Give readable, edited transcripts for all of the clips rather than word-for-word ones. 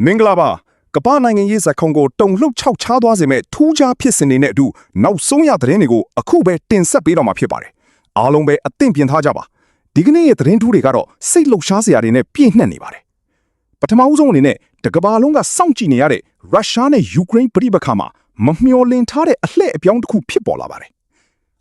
မင်္ဂလာပါကပ္ပနိုင်ငံရေးဇက်ခုံကိုတုံလှုပ်ချောက်ချားသွားစေမဲ့ထူးခြားဖြစ်စဉ်တွေနဲ့အတူနောက်ဆုံးရသတင်းတွေကိုအခုပဲတင်ဆက်ပေးတော့မှာဖြစ်ပါတယ်အားလုံးပဲအသင့်ပြင်ထားကြပါဒီကနေ့ရဲ့သတင်းထူးတွေကတော့စိတ်လှုပ်ရှားစရာတွေနဲ့ပြည့်နှက်နေပါတယ်ပထမဦးဆုံးအနေနဲ့တကဘာလုံးကစောင့်ကြည့်နေရတဲ့ရုရှားနဲ့ယူကရိန်းပြည်ပခါမှာမမျှော်လင့်ထားတဲ့အလှည့်အပြောင်းတစ်ခုဖြစ်ပေါ်လာပါတယ်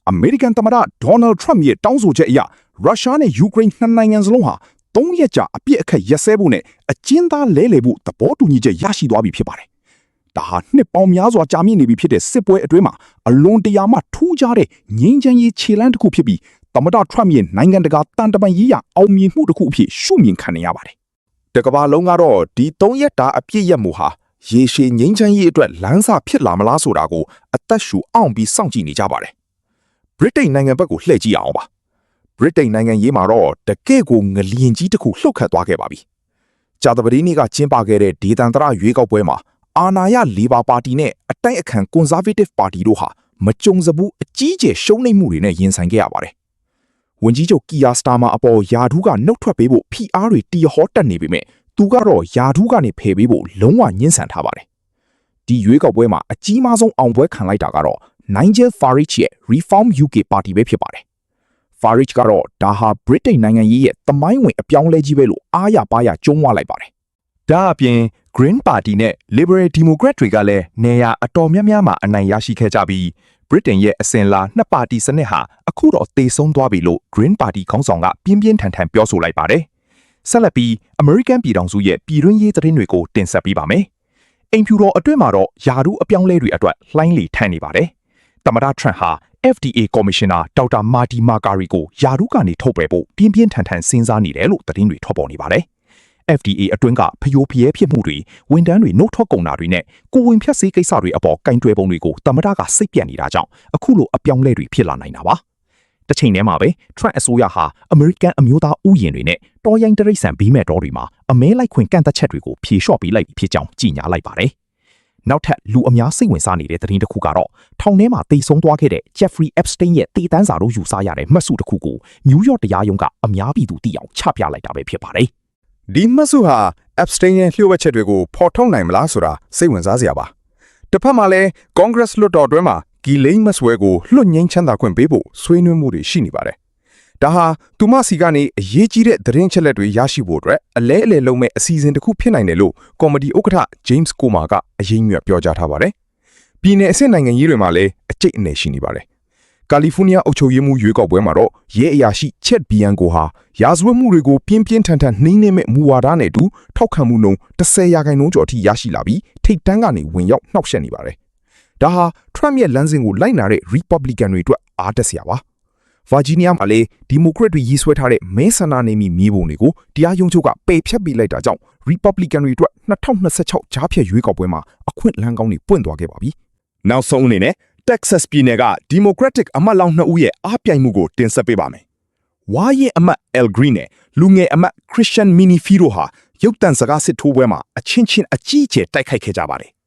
အမေရိကန်သမ္မတဒေါ်နယ်ထရမ့်ရဲ့တောင်းဆိုချက်အရရုရှားနဲ့ယူကရိန်းနှစ်နိုင်ငံစလုံးဟာ3 ရက်ကြာအပြစ်အခက်ရက်စဲဖို့နဲ့အကျဉ်းသားလဲလှယ်ဖို့သဘောတူညီချက်ရရှိသွားပြီဖြစ်ပါတယ်။ဒါဟာနှစ်ပေါင်းများစွာကြာမြင့်နေပြီဖြစ်တဲ့စစ်ပွဲအတွင်းမှာအလွန်တရာမှထူးခြားတဲ့ငြိမ်းချမ်းရေးခြေလှမ်းတစ်ခုဖြစ်ပြီးသမ္မတထရမ့်ရဲ့နိုင်ငံတကာတန်တမာရေးရအောင်မြင်မှုတစ်ခုအဖြစ်ရှုမြင်ခံနေရပါတယ်။တကမ္ဘာလုံးကတော့ဒီ3 ရက်တာအပြစ်ရက်မှုဟာရေရှည်ငြိမ်းချမ်းရေးအတွက်လမ်းစာဖြစ်လာမလားဆိုတာကိုအသက်ရှူအောင်ပြီးစောင့်ကြည့်နေကြပါတယ်။ဗြိတိန်နိုင်ငံဘက်ကိုလှည့်ကြည့်အောင်ပါ။ဗြိတိန်နိုင်ငံရေးမှာတော့တကယ့်ကိုငလျင်ကြီးတစ်ခုလှုပ်ခတ်သွားခဲ့ပါပြီ။ကြာသပတေးနေ့ကကျင်းပခဲ့တဲ့ဒေသန္တရရွေးကောက်ပွဲမှာအာဏာရလေဘာပါတီနဲ့အတိုက်အခံကွန်ဆာဗေးတစ်ပါတီတို့ဟာမကြုံစဘူးအကြီးအကျယ်ရှုံးနိမ့်မှုတွေနဲ့ရင်ဆိုင်ခဲ့ရပါတယ်။ဝန်ကြီးချုပ်ကီယာစတာမာအပေါ်ယာထူးကနှုတ်ထွက်ပေးဖို့ဖိအားတွေတီဟောတက်နေပေမဲ့သူကတော့ယာထူးကနေဖယ်ပေးဖို့လုံးဝညှင်းဆန်ထားပါတယ်။ဒီရွေးကောက်ပွဲမှာအကြီးမားဆုံးအောင်ပွဲခံလိုက်တာကတော့ Nigel Farage ရဲ့ Reform UK ပါတီပဲဖြစ်ပါတယ်။ Farage ကတော့ဒါဟာဗြိတိန်နိုင်ငံရေးရဲ့သမိုင်းဝင်အပြောင်းလဲကြီးပဲလို့အားရပါးရကျုံးဝလိုက်ပါတယ်။ဒါအပြင် Green Party နဲ့ Liberal Democrat တွေကလည်းနေရာအတော်များများမှာအနိုင်ရရှိခဲ့ကြပြီးဗြိတိန်ရဲ့အစဉ်လာနှစ်ပါတီစနစ်ဟာအခုတော့သေဆုံးသွားပြီလို့ Green Party ခေါင်းဆောင်ကပြင်းပြင်းထန်ထန်ပြောဆိုလိုက်ပါတယ်။ဆက်လက်ပြီး American ပြည်ထောင်စုရဲ့ပြည်တွင်းရေးသတင်းတွေကိုတင်ဆက်ပေးပါမယ်။အိမ်ဖြူတော်အတွင်းမှာတော့ယာထူးအပြောင်းလဲတွေအတွက်လှိုင်းလေထန့်နေပါတယ်။သမ္မတထရန့်ဟာ FDA ကော်မရှင်နာဒေါက်တာမာတီမာကာရီကိုယာထူးကနေထုတ်ပယ်ဖို့ပြင်းပြင်းထန်ထန်စဉ်းစားနေတယ်လို့သတင်းတွေထွက်ပေါ်နေပါတယ်။ FDA အတွင်းကဖျိုးဖျဲဖြစ်မှုတွေဝန်ထမ်းတွေနှုတ်ထွက်ကုန်တာတွေနဲ့ကိုဝင်ဖြတ်စည်းကိစ္စတွေအပေါ်ကင်တွယ်ပုံတွေကိုသမ္မတကစိတ်ပြက်နေတာကြောင့်အခုလိုအပြောင်းလဲတွေဖြစ်လာနိုင်တာပါ။တစ်ချိန်တည်းမှာပဲထရန့်အစိုးရဟာအမေရိကန်အမျိုးသားဥယျာဉ်တွေနဲ့တော်ရိုင်းတရိတ်ဆန်ဘီးမဲ့တော်တွေမှာအမဲလိုက်ခွင့်ကန့်သက်ချက်တွေကိုဖြေလျှော့ပေးလိုက်ဖြစ်ကြောင်းကြေညာလိုက်ပါတယ်။နောက်ထပ်လူအများစိတ်ဝင်စားနေတဲ့သတင်းတစ်ခုကတော့ထောင်ထဲမှာတိတ်ဆုံးသွားခဲ့တဲ့ Jeffrey Epstein ရဲ့တေတန်းစာတို့ယူဆရတဲ့မှတ်စုတစ်ခုကိုနယူးယောက်တရားရုံးကအများပြည်သူသိအောင်ချပြလိုက်တာပဲဖြစ်ပါတယ်။ဒီမှတ်စုဟာ Epstein ရဲ့လျှို့ဝှက်ချက်တွေကိုဖော်ထုတ်နိုင်မလားဆိုတာစိတ်ဝင်စားစရာပါ။တစ်ဖက်မှာလည်း Congress လွှတ်တော်အတွင်းမှာဂီလိန်မတ်စ်ဝဲကိုလွှတ်ငင်းချမ်းသာခွင့်ပေးဖို့ဆွေးနွေးမှုတွေရှိနေပါတယ်။ဒါဟာသူမစီကနေအရေးကြီးတဲ့သတင်းချက်လက်တွေရရှိဖို့အတွက်အလဲအလဲလုံးမဲ့အစီအစဉ်တစ်ခုဖြစ်နိုင်တယ်လို့ကော်မတီဥက္ကဋ္ဌ James Comer ကအရေးမြွက်ပြောကြားထားပါတယ်။ပြည်내အဆင့်နိုင်ငံရေးတွေမှာလည်းအကျိတ်အနေရှိနေပါတယ်။ကာလီဖိုးနီးယားအုပ်ချုပ်ရေးမှူးရွေးကောက်ပွဲမှာတော့ရဲအရာရှိ Chet Bianco ဟာရာဇဝတ်မှုတွေကိုပြင်းပြင်းထန်ထန်နှိမ့်နှင်းမဲ့မူဝါဒနဲ့အတူထောက်ခံမှုနှုန်း10%ကျော်အထိရရှိလာပြီးထိပ်တန်းကနေဝင်ရောက်နှောက်ယှက်နေပါတယ်။ဒါဟာ Trump ရဲ့လမ်းစဉ်ကိုလိုက်နာတဲ့ Republican တွေအတွက်အားတက်စရာပါ။ဗာဂျီးနီးယားမှာလည်းဒီမိုကရက်တွေရေးဆွဲထားတဲ့မဲဆန္ဒနယ်မြေမြေပုံတွေကိုတရားရုံးချုပ်ကပယ်ဖျက်ပေးလိုက်တာကြောင့် Republican တွေအတွက်2026ကြားဖြတ်ရွေးကောက်ပွဲမှာအခွင့်အလမ်းကောင်းတွေပွင့်သွားခဲ့ပါပြီ။နောက်ဆုံးအနေနဲ့ Texas ပြည်နယ်က Democratic အမတ်လောင်း2ဦးရဲ့အားပြိုင်မှုကိုတင်ဆက်ပေးပါမယ်။ဝါရင်အမတ် Al Green နဲ့လူငယ်အမတ် Christian Minifiro ဟာရုပ်တံစကားစစ်ထိုးပွဲမှာအချင်းချင်းအကြီးအကျယ်တိုက်ခိုက်ခဲ့ကြပါတယ်။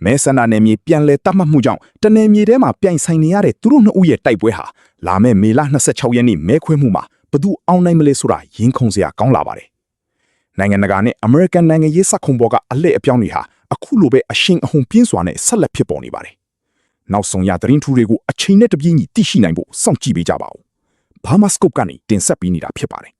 မဲဆန္ဒနယ်မြေပြန်လည်တတ်မှတ်မှုကြောင့်တနယ်မြေထဲမှာပြိုင်ဆိုင်နေရတဲ့သူတို့2ဦးရဲ့တိုက်ပွဲဟာလာမယ့်မေလ26ရက်နေ့မဲခွဲမှုမှာဘယ်သူအောင်နိုင်မလဲဆိုတာရင်ခုန်စရာကောင်းလာပါတယ်။နိုင်ငံတကာနဲ့ American နိုင်ငံရေးစက်ခုံပေါ်ကအလှည့်အပြောင်းတွေဟာအခုလိုပဲအရှင်အဟုန်ပြင်းစွာနဲ့ဆက်လက်ဖြစ်ပေါ်နေပါတယ်။နောက်ဆုံးရသတင်းထူးတွေကိုအချိန်နဲ့တပြေးညီသိရှိနိုင်ဖို့စောင့်ကြည့်ပေးကြပါဦး။ Burma Scope ကနေတင်ဆက်ပေးနေတာဖြစ်ပါတယ်